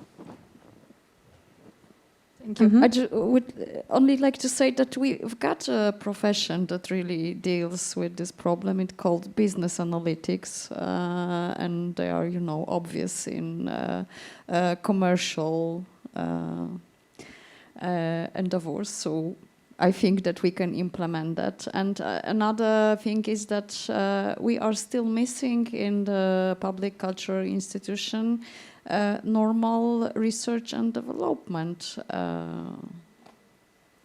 Thank you. I would only like to say that we've got a profession that really deals with this problem. It's called business analytics, and they are, obvious in commercial endeavors. So I think that we can implement that. And another thing is that we are still missing in the public cultural institution normal research and development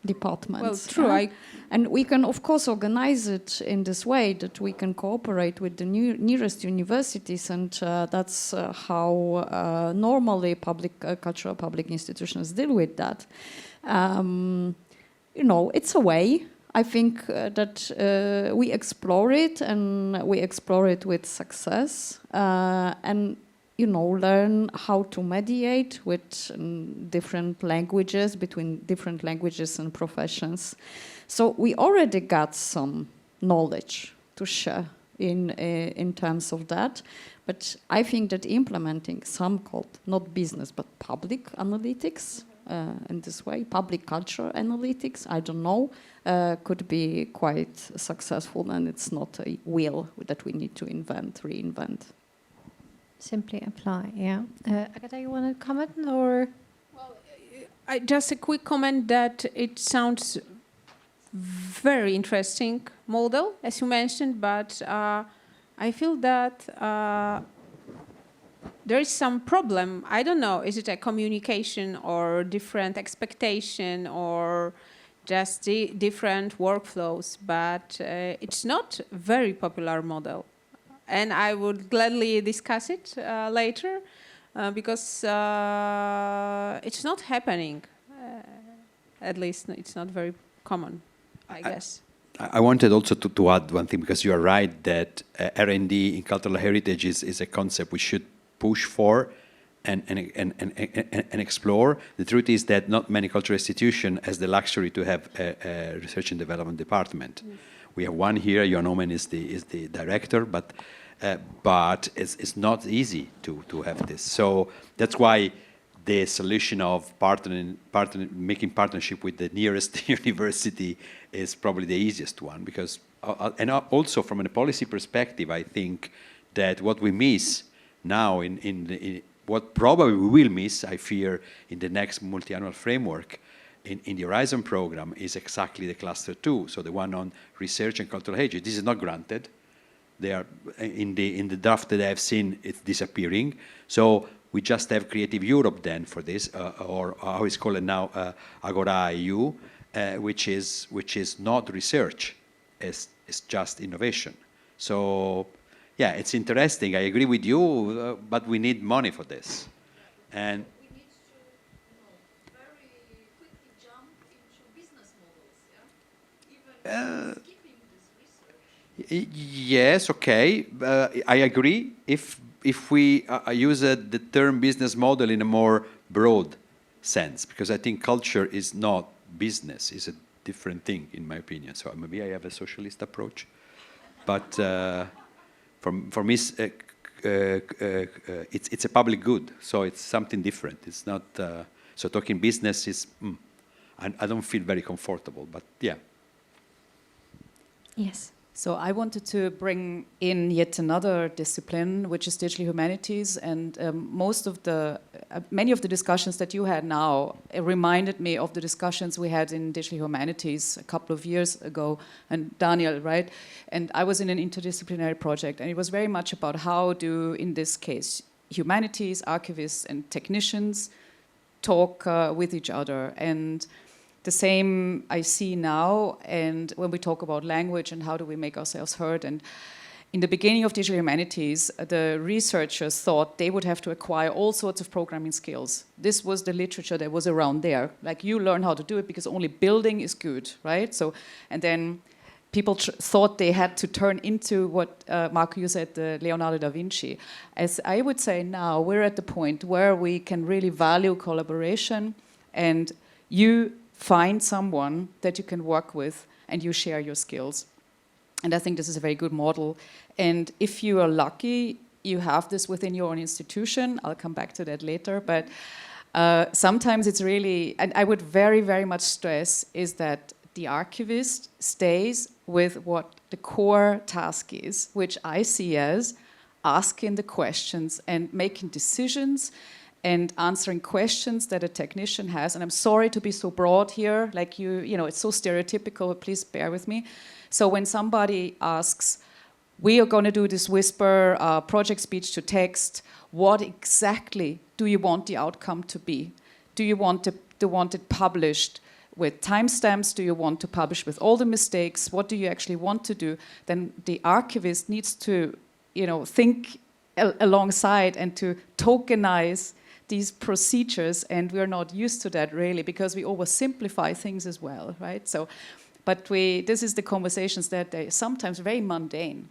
departments. Well, true. And we can, of course, organize it in this way that we can cooperate with the nearest universities, and that's how normally cultural public institutions deal with that. You know, it's a way. I think that we explore it, and we explore it with success, and you know, learn how to mediate with different languages, between different languages and professions. So we already got some knowledge to share in terms of that. But I think that implementing some called not business but public analytics in this way, public culture analytics, I don't know, could be quite successful, and it's not a wheel that we need to reinvent. Simply apply, yeah. Agata, you want to comment, or? Well, just a quick comment that it sounds very interesting model, as you mentioned, but I feel that there is some problem. I don't know, is it a communication or different expectation or just different workflows, but it's not a very popular model. And I would gladly discuss it later because it's not happening. At least it's not very common, I guess. I wanted also to add one thing, because you are right that R&D in cultural heritage is a concept we should push for and explore. The truth is that not many cultural institutions has the luxury to have a research and development department. Mm. We have one here. Johan Omen is the director, but it's not easy to have this. So that's why the solution of making partnership with the nearest university is probably the easiest one, because and also from a policy perspective, I think that what we miss now in what probably we will miss, I fear, in the next multi-annual framework in the Horizon program is exactly the cluster 2, so the one on research and cultural heritage. This is not granted. They are in the draft that I have seen, it's disappearing. So we just have Creative Europe then for this, or how it's called now, Agora EU, which is not research, it's just innovation. So yeah, it's interesting. I agree with you, but we need money for this. And we need to very quickly jump into business models, yeah? Even skipping this research. Yes, okay. I agree. If we use the term business model in a more broad sense, because I think culture is not business, it's a different thing, in my opinion. So maybe I have a socialist approach. But for me, it's a public good, so it's something different. It's not, so talking business is, I don't feel very comfortable, but yeah. Yes. So I wanted to bring in yet another discipline, which is digital humanities, and many of the discussions that you had now reminded me of the discussions we had in digital humanities a couple of years ago, and Daniel, right? And I was in an interdisciplinary project, and it was very much about how do, in this case, humanities, archivists, and technicians talk with each other. And the same I see now, and when we talk about language and how do we make ourselves heard. And in the beginning of digital humanities, the researchers thought they would have to acquire all sorts of programming skills. This was the literature that was around there. Like, you learn how to do it because only building is good, right? So, and then people thought they had to turn into what, Marco, you said, the Leonardo da Vinci. As I would say now, we're at the point where we can really value collaboration, and you find someone that you can work with and you share your skills. And I think this is a very good model. And if you are lucky, you have this within your own institution. I'll come back to that later. But sometimes it's really, and I would very, very much stress, is that the archivist stays with what the core task is, which I see as asking the questions and making decisions and answering questions that a technician has. And I'm sorry to be so broad here, like you know, it's so stereotypical, but please bear with me. So when somebody asks, we are going to do this whisper project speech to text, what exactly do you want the outcome to be? Do you want it published with timestamps? Do you want to publish with all the mistakes? What do you actually want to do? Then the archivist needs to, you know, think alongside and to tokenize these procedures, and we're not used to that really, because we oversimplify things as well, right? So, but this is the conversations that are sometimes very mundane,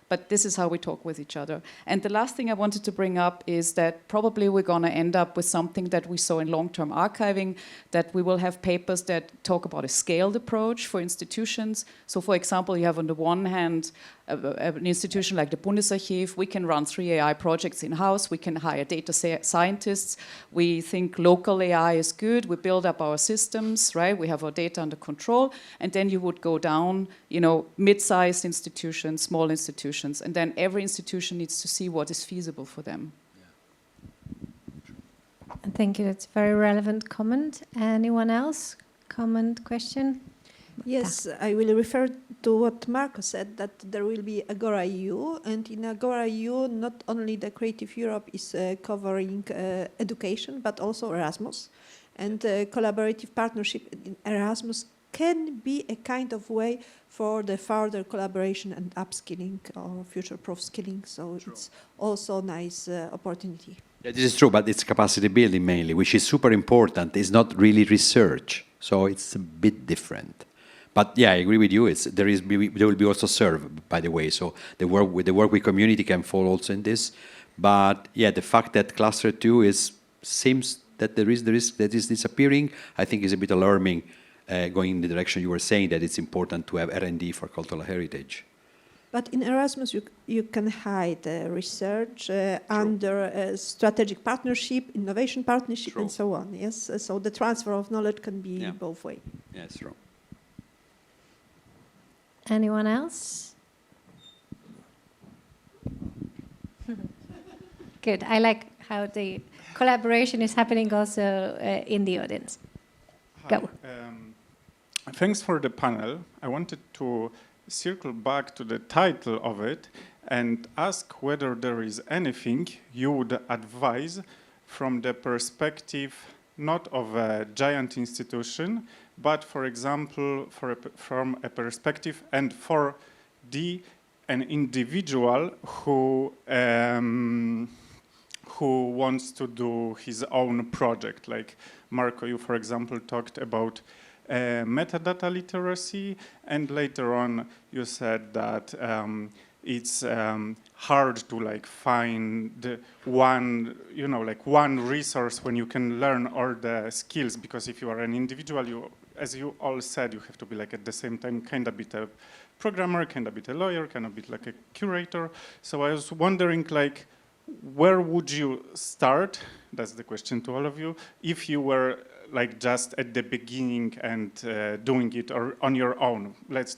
but this is how we talk with each other. And the last thing I wanted to bring up is that probably we're going to end up with something that we saw in long-term archiving, that we will have papers that talk about a scaled approach for institutions. So for example, you have on the one hand, an institution like the Bundesarchiv, we can run 3 AI projects in-house, we can hire data scientists, we think local AI is good, we build up our systems, right? We have our data under control, and then you would go down, you know, mid-sized institutions, small institutions, and then every institution needs to see what is feasible for them. Thank you, that's a very relevant comment. Anyone else? Comment, question? Yes, I will refer to what Marco said, that there will be Agora EU, and in Agora EU, not only the Creative Europe is covering education, but also Erasmus. And collaborative partnership in Erasmus can be a kind of way for the further collaboration and upskilling or future-proof skilling, so it's also a nice opportunity. Yeah, this is true, but it's capacity building mainly, which is super important. It's not really research, so it's a bit different. But yeah, I agree with you. There will be also serve, by the way. So the work with community can fall also in this. But yeah, the fact that cluster 2 seems that the risk that is disappearing, I think is a bit alarming, going in the direction you were saying, that it's important to have R&D for cultural heritage. But in Erasmus, you can hide research under strategic partnership, innovation partnership, and so on. Yes, so the transfer of knowledge can be both ways. Yeah, it's true. Anyone else? Good. I like how the collaboration is happening also in the audience. Hi. Go. Thanks for the panel. I wanted to circle back to the title of it and ask whether there is anything you would advise from the perspective not of a giant institution, but for example, from a perspective and for an individual who wants to do his own project. Like Marco, you, for example, talked about metadata literacy, and later on you said that it's hard to like find one resource when you can learn all the skills, because if you are an individual, as you all said, you have to be like at the same time kind of bit a programmer, kind of bit a lawyer, kind of bit like a curator. So I was wondering, like, where would you start? That's the question to all of you. If you were like just at the beginning and doing it or on your own, let's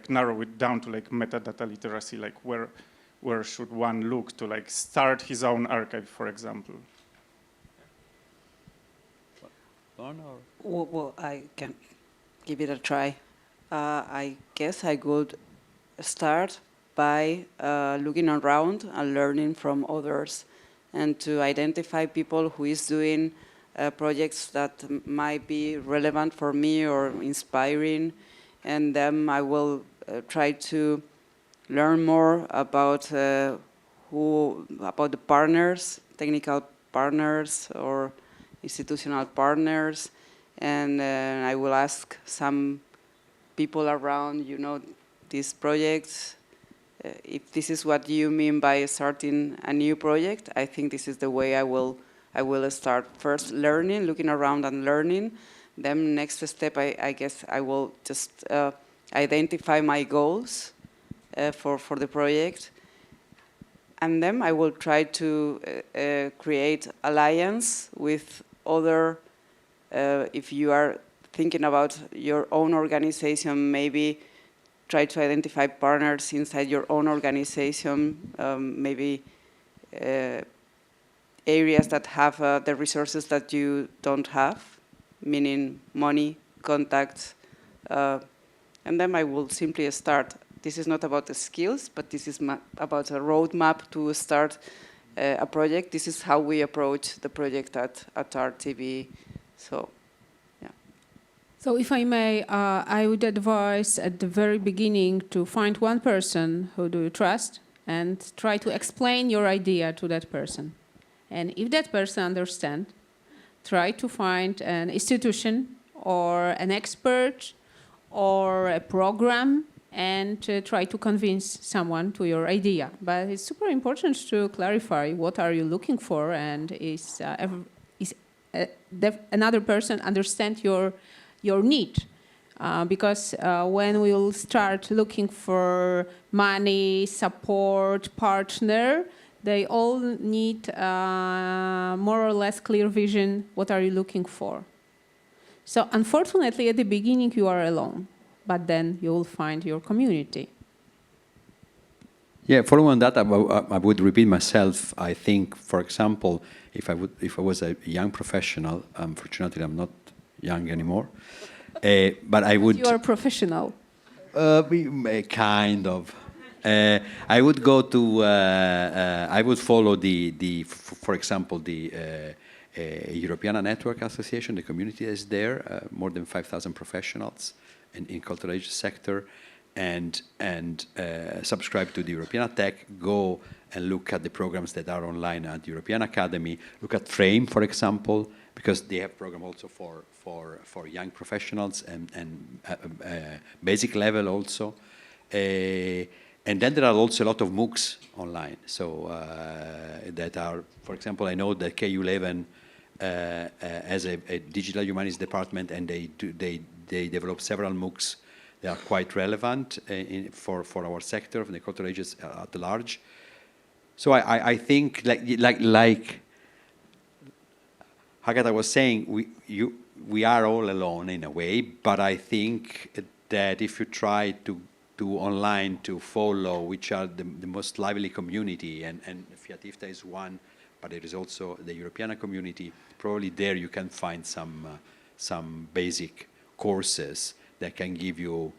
narrow it down to like metadata literacy. Like where should one look to like start his own archive, for example? Well, I can give it a try. I guess I could start by looking around and learning from others, and to identify people who is doing projects that might be relevant for me or inspiring, and then I will try to learn more about the partners, technical partners or institutional partners, and I will ask some people around, these projects, if this is what you mean by starting a new project. I think this is the way I will start. First learning, looking around and learning. Then next step, I guess I will just identify my goals for the project. And then I will try to create alliance with other, if you are thinking about your own organization, maybe try to identify partners inside your own organization, maybe areas that have the resources that you don't have, meaning money, contacts, and then I will simply start. This is not about the skills, but this is about a roadmap to start a project. This is how we approach the project at RTV. So, yeah. So if I may, I would advise at the very beginning to find one person who do you trust and try to explain your idea to that person. And if that person understands, try to find an institution or an expert or a program and try to convince someone to your idea. But it's super important to clarify what are you looking for, and is another person understand your need. Because when we'll start looking for money, support, partner, they all need more or less clear vision, what are you looking for. So unfortunately, at the beginning, you are alone, but then you will find your community. Yeah, following on that, I would repeat myself. I think, for example, if I was a young professional, unfortunately I'm not young anymore, but I would. You are a professional. Kind of. I would go to. I would follow for example, the Europeana Network Association. The community is there, more than 5,000 professionals in cultural heritage sector, and subscribe to the Europeana Tech. Go and look at the programs that are online at the European Academy. Look at Frame, for example, because they have program also for young professionals and basic level also. And then there are also a lot of MOOCs online. So that are, for example, I know that KU Leuven has a digital humanities department, and they develop several MOOCs. They are quite relevant for our sector of the cultural ages at large. So I think like Agata was saying, we are all alone in a way, but I think that if you try to online to follow which are the most lively community, and FIAT IFTA is one, but there is also the Europeana community, probably there you can find some basic courses that can give you,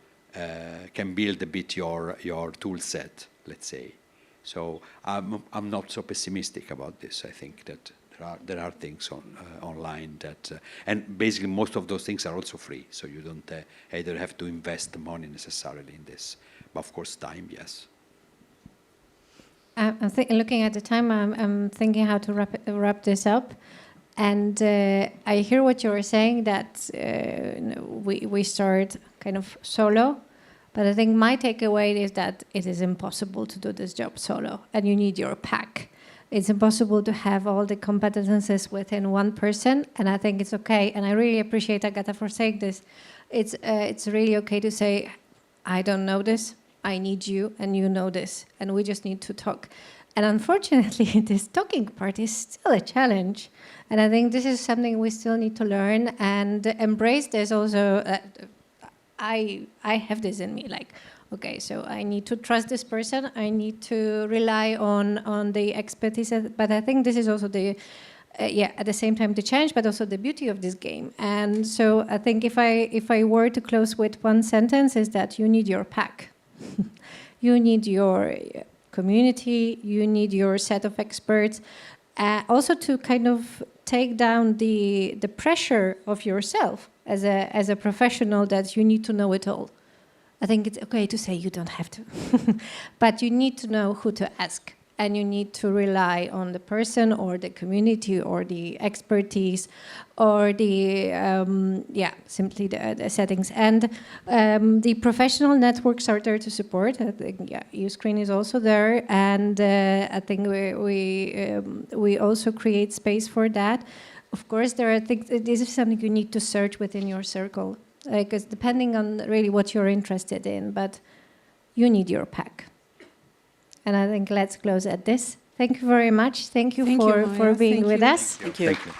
can build a bit your tool set, let's say. So I'm not so pessimistic about this. I think that there are things online that, and basically most of those things are also free. So you don't either have to invest the money necessarily in this, but of course time, yes. I'm looking at the time. I'm thinking how to wrap this up, and I hear what you were saying, that we start kind of solo. But I think my takeaway is that it is impossible to do this job solo, and you need your pack. It's impossible to have all the competences within one person, and I think it's okay. And I really appreciate Agata for saying this. It's really okay to say, I don't know this, I need you, and you know this, and we just need to talk. And unfortunately, this talking part is still a challenge. And I think this is something we still need to learn and embrace. There's also, I have this in me, like, okay, so I need to trust this person. I need to rely on the expertise. But I think this is also the, at the same time the challenge, but also the beauty of this game. And so I think if I were to close with one sentence, is that you need your pack. You need your community. You need your set of experts. Also to kind of take down the pressure of yourself as a professional, that you need to know it all. I think it's okay to say you don't have to, but you need to know who to ask, and you need to rely on the person or the community or the expertise or the, simply the settings. And the professional networks are there to support. I think, EUscreen is also there, and I think we also create space for that. Of course, there are things, this is something you need to search within your circle, because depending on really what you're interested in, but you need your pack. And I think let's close at this. Thank you very much. Thank you for being with us. Thank you. Thank you.